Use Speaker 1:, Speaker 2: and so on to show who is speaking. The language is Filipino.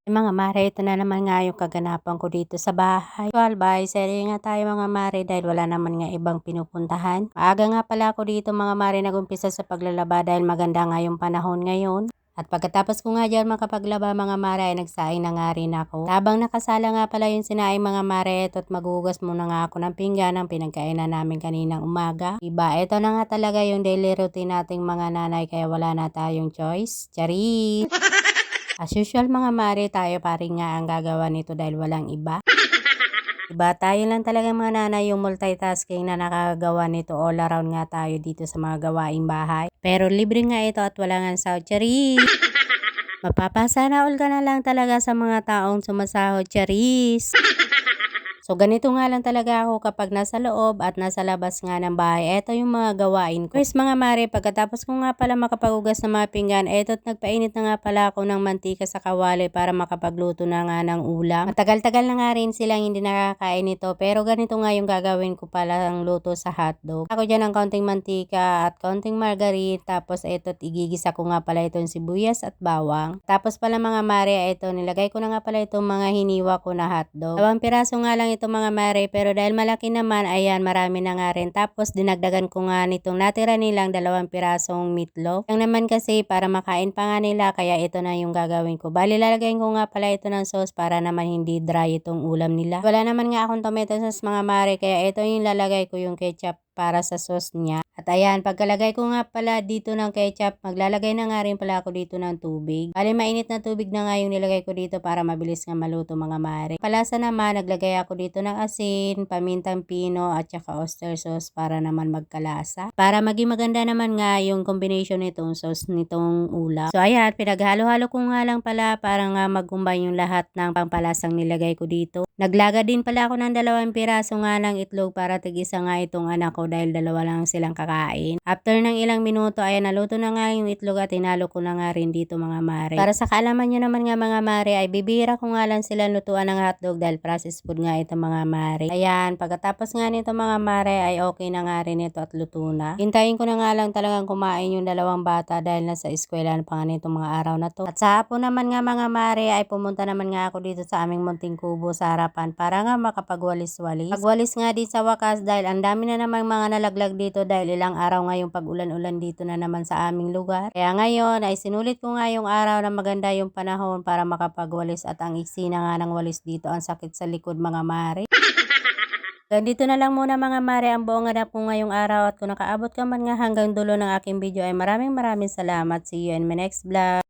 Speaker 1: Mga mare, ito na naman nga yung kaganapan ko dito sa bahay. Well, bye, seri nga tayo mga mare dahil wala naman nga ibang pinupuntahan. Maaga nga pala ako dito mga mare nagumpisa sa paglalaba dahil maganda nga yung panahon ngayon. At pagkatapos ko nga dyan makapaglaba mga mare ay nagsaing na nga rin ako. Habang nakasala nga pala yung sinaing mga mare, ito't maghugas muna nga ako ng pinggan ng pinagkainan namin kaninang umaga. Iba, ito na nga talaga yung daily routine nating mga nanay kaya wala na tayong choice. Charis! As usual mga mare, tayo pa rin nga ang gagawa nito dahil walang iba. Iba tayo lang talaga mga nanay yung multitasking na nakagawa nito, all around nga tayo dito sa mga gawaing bahay. Pero libre nga ito at wala nga sahod. Charis! Mapapasana all ka na lang talaga sa mga taong sumasahod. Charis! So, ganito nga lang talaga ako kapag nasa loob at nasa labas nga ng bahay. Ito yung mga gawain ko. Guys, mga mare, pagkatapos ko nga pala makapagugas ng mga pinggan, eto't nagpainit na nga pala ako ng mantika sa kawali para makapagluto na nga ng ulam. Matagal-tagal na nga rin silang hindi nakakain nito, pero ganito nga yung gagawin ko pala ang luto sa hotdog. Ako dyan ng kaunting mantika at kaunting margarine, tapos eto't igigisa ko nga pala itong sibuyas at bawang. Tapos pala mga mare, ito nilagay ko na nga pala itong mga hiniwa ko na hotdog. 2 piraso nga lang ito mga mare, pero dahil malaki naman, ayan, marami na nga rin. Tapos dinagdagan ko nga nitong natira nilang 2 pirasong meatloaf. Lang naman kasi para makain pa nga nila, kaya ito na yung gagawin ko. Bali, lalagyan ko nga pala ito ng sauce para naman hindi dry itong ulam nila. Wala naman nga akong tomato sauce mga mare, kaya ito yung lalagay ko, yung ketchup para sa sauce niya. At ayan, pagkalagay ko nga pala dito ng ketchup, maglalagay na nga rin pala ako dito ng tubig. Bali, mainit na tubig na nga yung nilagay ko dito para mabilis nga maluto mga mare. Palasa naman, naglagay ako dito ng asin, pamintang pino at saka oyster sauce para naman magkalasa. Para maging maganda naman nga yung combination nitong sauce nitong ulam. So ayan, pinaghalo-halo ko nga lang pala para nga mag-combine yung lahat ng pampalasang nilagay ko dito. Naglaga din pala ako ng 2 piraso nga ng itlog para tig-isa nga itong anak ko dahil 2 lang silang kakain. After ng ilang minuto, ayan, naluto na nga yung itlog at tinalo ko na nga rin dito mga mare. Para sa kaalaman nyo naman nga mga mare, ay bibira ko nga lang sila lutuan ng hotdog dahil processed food nga ito mga mare. Ayan, pagkatapos nga nito mga mare ay okay na nga rin ito at luto na. Hintayin ko na nga lang talagang kumain yung 2 bata dahil nasa eskwelahan pa nga nitong mga araw na to. At sa hapon naman nga mga mare ay pumunta naman nga ako dito sa aming munting kubo sa harapan para nga makapagwalis-walis. Pagwalis nga din sa wakas dahil ang dami na namang mga nalaglag dito dahil ilang araw nga yung pag-ulan-ulan dito na naman sa aming lugar. Kaya ngayon ay sinulit ko nga yung araw na maganda yung panahon para makapagwalis at ang iksi na nga ng walis dito, ang sakit sa likod mga mare. Ganito na lang muna mga mare ang buong ganap ko ngayong araw at kung nakaabot ka man nga hanggang dulo ng aking video ay maraming salamat. See you in my next vlog.